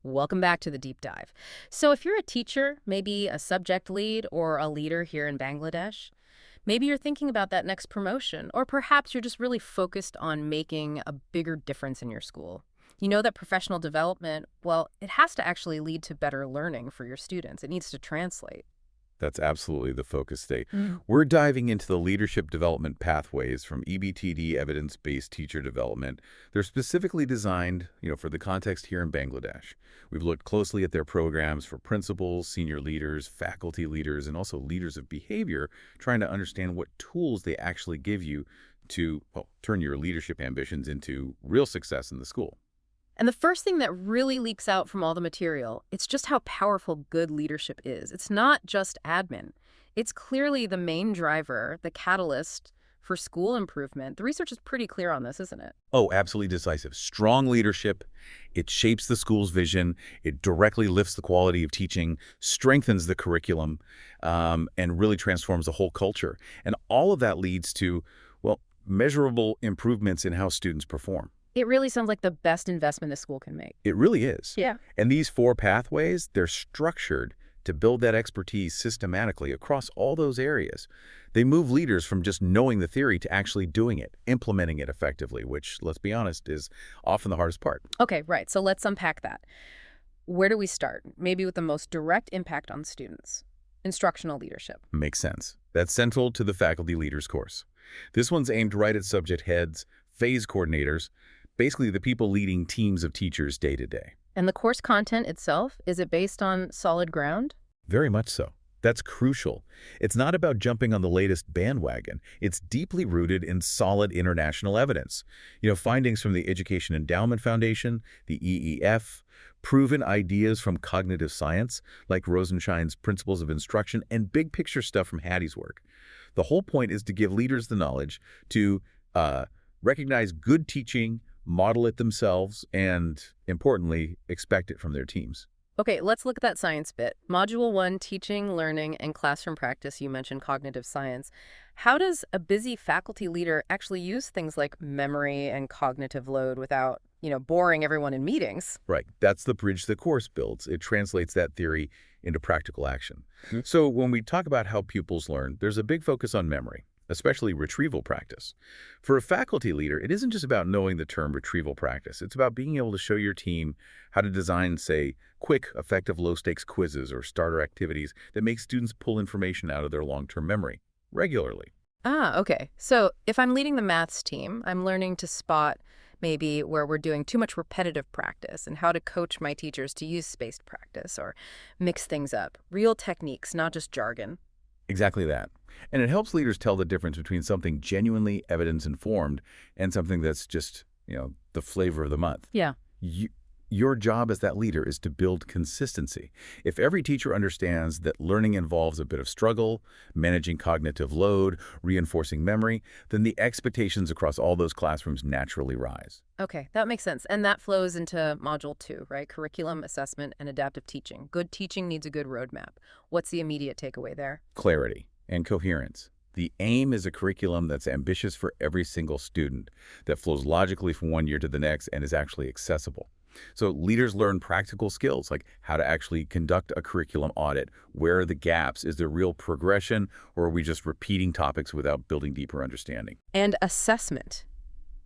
Welcome back to the deep dive. So if you're a teacher, maybe a subject lead or a leader here in Bangladesh, maybe you're thinking about that next promotion, or perhaps you're just really focused on making a bigger difference in your school. You know that professional development, well, it has to actually lead to better learning for your students. It needs to translate. That's absolutely the focus state. Mm. We're diving into the leadership development pathways from EBTD, evidence-based teacher development. They're specifically designed, for the context here in Bangladesh. We've looked closely at their programs for principals, senior leaders, faculty leaders, and also leaders of behavior, trying to understand what tools they actually give you to, well, turn your leadership ambitions into real success in the school. And the first thing that really leaks out from all the material, it's just how powerful good leadership is. It's not just admin. It's clearly the main driver, the catalyst for school improvement. The research is pretty clear on this, isn't it? Oh, absolutely decisive. Strong leadership. It shapes the school's vision. It directly lifts the quality of teaching, strengthens the curriculum, and really transforms the whole culture. And all of that leads to, well, measurable improvements in how students perform. It really sounds like the best investment the school can make. It really is. Yeah. And these four pathways, they're structured to build that expertise systematically across all those areas. They move leaders from just knowing the theory to actually doing it, implementing it effectively, which, let's be honest, is often the hardest part. Okay, right. So let's unpack that. Where do we start? Maybe with the most direct impact on students. Instructional leadership. Makes sense. That's central to the faculty leaders course. This one's aimed right at subject heads, phase coordinators, basically the people leading teams of teachers day to day. And the course content itself, is it based on solid ground? Very much so. That's crucial. It's not about jumping on the latest bandwagon. It's deeply rooted in solid international evidence. Findings from the Education Endowment Foundation, the EEF, proven ideas from cognitive science, like Rosenshine's Principles of Instruction, and big picture stuff from Hattie's work. The whole point is to give leaders the knowledge to recognize good teaching, model it themselves, and, importantly, expect it from their teams. Okay, let's look at that science bit. Module 1, teaching, learning, and classroom practice, you mentioned cognitive science. How does a busy faculty leader actually use things like memory and cognitive load without, boring everyone in meetings? Right. That's the bridge the course builds. It translates that theory into practical action. So when we talk about how pupils learn, there's a big focus on memory, especially retrieval practice. For a faculty leader, it isn't just about knowing the term retrieval practice. It's about being able to show your team how to design, say, quick, effective, low-stakes quizzes or starter activities that make students pull information out of their long-term memory regularly. Ah, okay. So if I'm leading the maths team, I'm learning to spot maybe where we're doing too much repetitive practice and how to coach my teachers to use spaced practice or mix things up. Real techniques, not just jargon. Exactly that. And it helps leaders tell the difference between something genuinely evidence-informed and something that's just, the flavor of the month. Yeah. Your job as that leader is to build consistency. If every teacher understands that learning involves a bit of struggle, managing cognitive load, reinforcing memory, then the expectations across all those classrooms naturally rise. Okay, that makes sense. And that flows into Module 2, right? Curriculum, assessment, and adaptive teaching. Good teaching needs a good roadmap. What's the immediate takeaway there? Clarity and coherence. The aim is a curriculum that's ambitious for every single student, that flows logically from one year to the next and is actually accessible. So leaders learn practical skills like how to actually conduct a curriculum audit. Where are the gaps? Is there real progression, or are we just repeating topics without building deeper understanding? And assessment.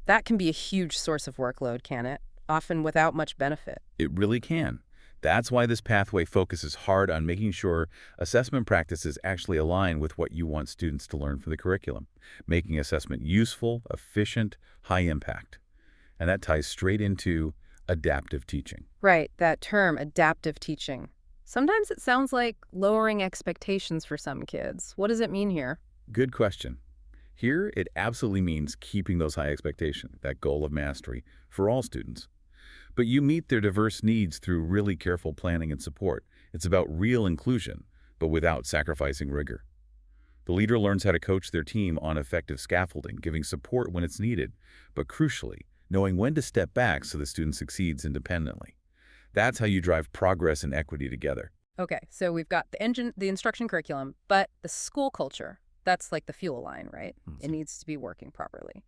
That can be a huge source of workload, can it? Often without much benefit. It really can. That's why this pathway focuses hard on making sure assessment practices actually align with what you want students to learn for the curriculum, making assessment useful, efficient, high impact. And that ties straight into adaptive teaching. Right, that term, adaptive teaching. Sometimes it sounds like lowering expectations for some kids. What does it mean here? Good question. Here, it absolutely means keeping those high expectations, that goal of mastery, for all students. But you meet their diverse needs through really careful planning and support. It's about real inclusion, but without sacrificing rigor. The leader learns how to coach their team on effective scaffolding, giving support when it's needed, but crucially, knowing when to step back so the student succeeds independently. That's how you drive progress and equity together. Okay, so we've got the instruction curriculum, but the school culture, that's like the fuel line, right? It needs to be working properly.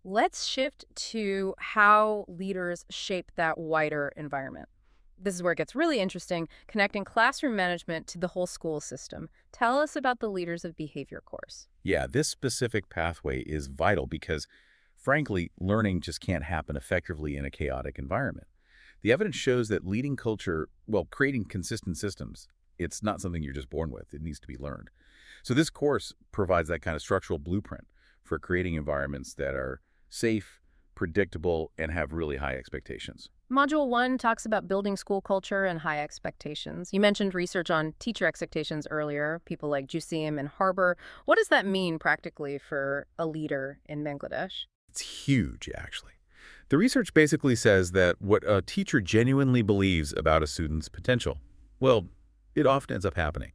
Let's shift to how leaders shape that wider environment. This is where it gets really interesting, connecting classroom management to the whole school system. Tell us about the Leaders of Behavior course. Yeah, this specific pathway is vital because, frankly, learning just can't happen effectively in a chaotic environment. The evidence shows that leading culture, well, creating consistent systems, it's not something you're just born with. It needs to be learned. So this course provides that kind of structural blueprint for creating environments that are safe, predictable, and have really high expectations. Module 1 talks about building school culture and high expectations. You mentioned research on teacher expectations earlier, people like Juseem and Harbour. What does that mean practically for a leader in Bangladesh? It's huge, actually. The research basically says that what a teacher genuinely believes about a student's potential, well, it often ends up happening.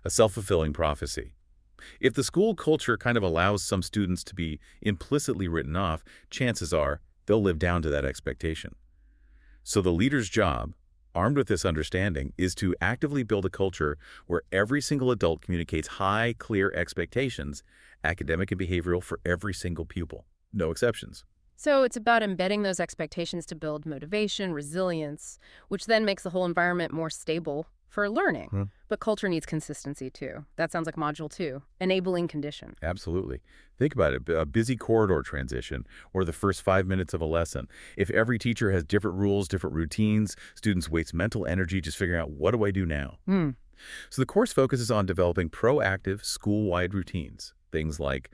A self-fulfilling prophecy. If the school culture kind of allows some students to be implicitly written off, chances are they'll live down to that expectation. So the leader's job, armed with this understanding, is to actively build a culture where every single adult communicates high, clear expectations, academic and behavioral, for every single pupil. No exceptions. So it's about embedding those expectations to build motivation, resilience, which then makes the whole environment more stable for learning. But culture needs consistency too. That sounds like module 2, enabling condition. Absolutely. Think about it, a busy corridor transition or the first 5 minutes of a lesson. If every teacher has different rules, different routines, students waste mental energy just figuring out, what do I do now? Hmm. So the course focuses on developing proactive school-wide routines. Things like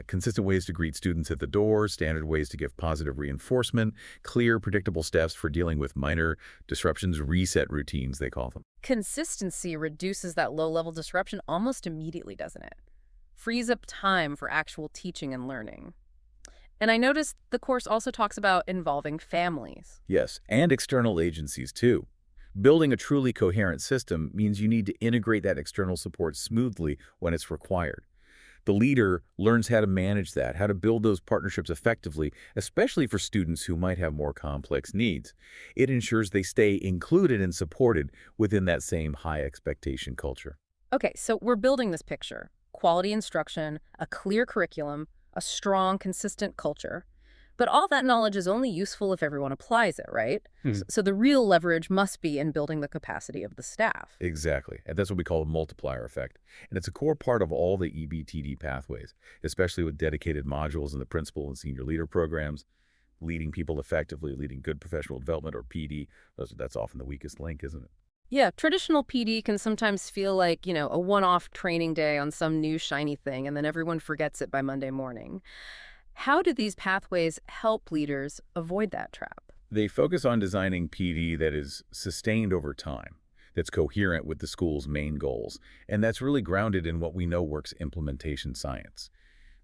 consistent ways to greet students at the door, standard ways to give positive reinforcement, clear, predictable steps for dealing with minor disruptions, reset routines, they call them. Consistency reduces that low-level disruption almost immediately, doesn't it? Frees up time for actual teaching and learning. And I noticed the course also talks about involving families. Yes, and external agencies too. Building a truly coherent system means you need to integrate that external support smoothly when it's required. The leader learns how to manage that, how to build those partnerships effectively, especially for students who might have more complex needs. It ensures they stay included and supported within that same high expectation culture. Okay, so we're building this picture. Quality instruction, a clear curriculum, a strong, consistent culture. But all that knowledge is only useful if everyone applies it, right? So the real leverage must be in building the capacity of the staff. Exactly. And that's what we call a multiplier effect. And it's a core part of all the EBTD pathways, especially with dedicated modules in the principal and senior leader programs, leading people effectively, leading good professional development, or PD. That's often the weakest link, isn't it? Yeah, traditional PD can sometimes feel like, a one-off training day on some new shiny thing, and then everyone forgets it by Monday morning. How do these pathways help leaders avoid that trap? They focus on designing PD that is sustained over time, that's coherent with the school's main goals, and that's really grounded in what we know works implementation science.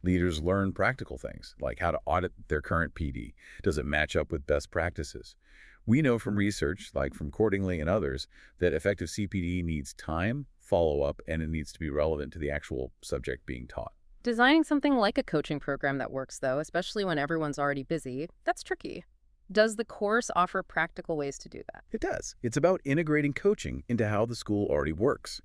Leaders learn practical things, like how to audit their current PD. Does it match up with best practices? We know from research, like from Cordingly and others, that effective CPD needs time, follow-up, and it needs to be relevant to the actual subject being taught. Designing something like a coaching program that works, though, especially when everyone's already busy, that's tricky. Does the course offer practical ways to do that? It does. It's about integrating coaching into how the school already works.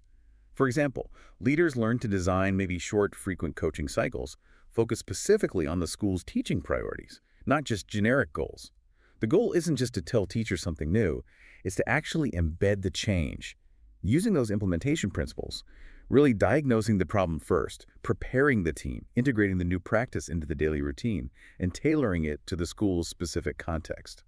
For example, leaders learn to design maybe short, frequent coaching cycles, focused specifically on the school's teaching priorities, not just generic goals. The goal isn't just to tell teachers something new, it's to actually embed the change. Using those implementation principles, really diagnosing the problem first, preparing the team, integrating the new practice into the daily routine, and tailoring it to the school's specific context.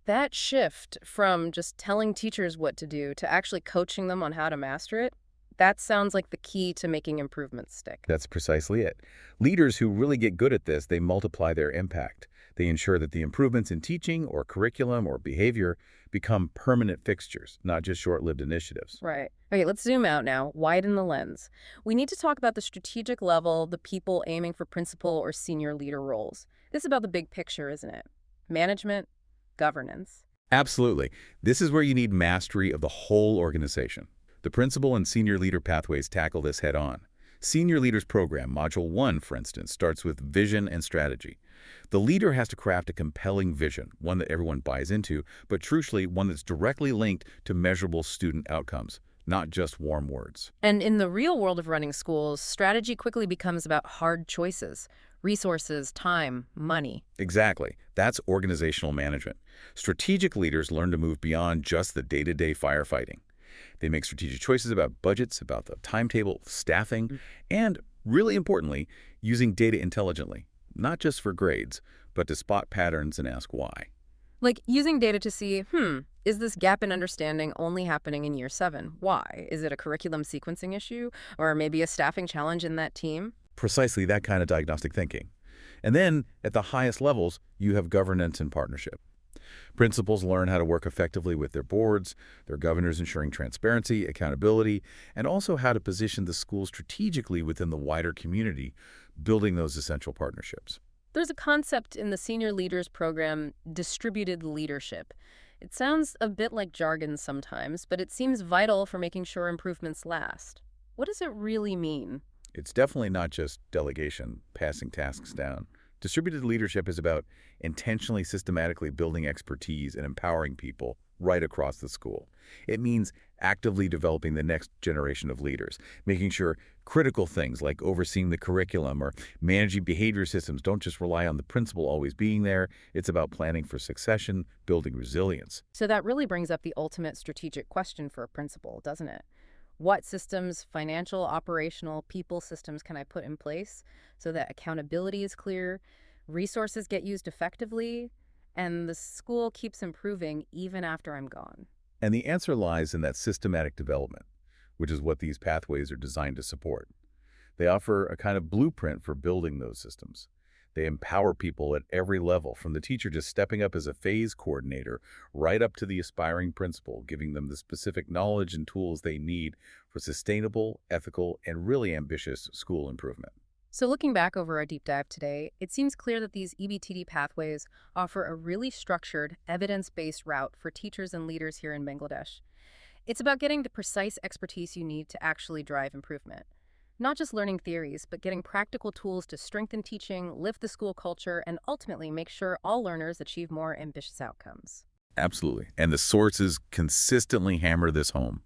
That shift from just telling teachers what to do to actually coaching them on how to master it, that sounds like the key to making improvements stick. That's precisely it. Leaders who really get good at this, they multiply their impact. They ensure that the improvements in teaching or curriculum or behavior become permanent fixtures, not just short-lived initiatives. Right. Okay, let's zoom out now, widen the lens. We need to talk about the strategic level, the people aiming for principal or senior leader roles. This is about the big picture, isn't it? Management, governance. Absolutely. This is where you need mastery of the whole organization. The principal and senior leader pathways tackle this head-on. Senior Leaders Program, Module 1, for instance, starts with vision and strategy. The leader has to craft a compelling vision, one that everyone buys into, but crucially, one that's directly linked to measurable student outcomes, not just warm words. And in the real world of running schools, strategy quickly becomes about hard choices. Resources, time, money. Exactly. That's organizational management. Strategic leaders learn to move beyond just the day-to-day firefighting. They make strategic choices about budgets, about the timetable, staffing, and, really importantly, using data intelligently, not just for grades, but to spot patterns and ask why. Like using data to see, is this gap in understanding only happening in year 7? Why? Is it a curriculum sequencing issue or maybe a staffing challenge in that team? Precisely that kind of diagnostic thinking. And then, at the highest levels, you have governance and partnership. Principals learn how to work effectively with their boards, their governors ensuring transparency, accountability, and also how to position the school strategically within the wider community, building those essential partnerships. There's a concept in the senior leaders program, distributed leadership. It sounds a bit like jargon sometimes, but it seems vital for making sure improvements last. What does it really mean? It's definitely not just delegation, passing tasks down. Distributed leadership is about intentionally, systematically building expertise and empowering people right across the school. It means actively developing the next generation of leaders, making sure critical things like overseeing the curriculum or managing behavior systems don't just rely on the principal always being there. It's about planning for succession, building resilience. So that really brings up the ultimate strategic question for a principal, doesn't it? What systems, financial, operational, people systems can I put in place so that accountability is clear, resources get used effectively, and the school keeps improving even after I'm gone? And the answer lies in that systematic development, which is what these pathways are designed to support. They offer a kind of blueprint for building those systems. They empower people at every level, from the teacher just stepping up as a phase coordinator right up to the aspiring principal, giving them the specific knowledge and tools they need for sustainable, ethical, and really ambitious school improvement. So looking back over our deep dive today, it seems clear that these EBTD pathways offer a really structured, evidence-based route for teachers and leaders here in Bangladesh. It's about getting the precise expertise you need to actually drive improvement. Not just learning theories, but getting practical tools to strengthen teaching, lift the school culture, and ultimately make sure all learners achieve more ambitious outcomes. Absolutely. And the sources consistently hammer this home.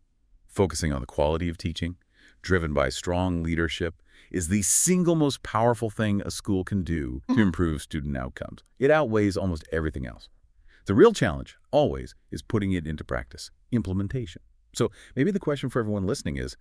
Focusing on the quality of teaching, driven by strong leadership, is the single most powerful thing a school can do to improve student outcomes. It outweighs almost everything else. The real challenge, always, is putting it into practice, implementation. So maybe the question for everyone listening is,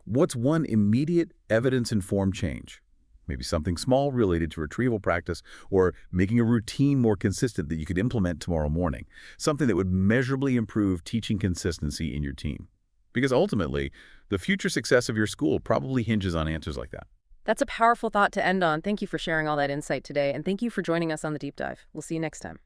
what's one immediate evidence-informed change? Maybe something small related to retrieval practice or making a routine more consistent that you could implement tomorrow morning. Something that would measurably improve teaching consistency in your team. Because ultimately, the future success of your school probably hinges on answers like that. That's a powerful thought to end on. Thank you for sharing all that insight today, and thank you for joining us on the deep dive. We'll see you next time.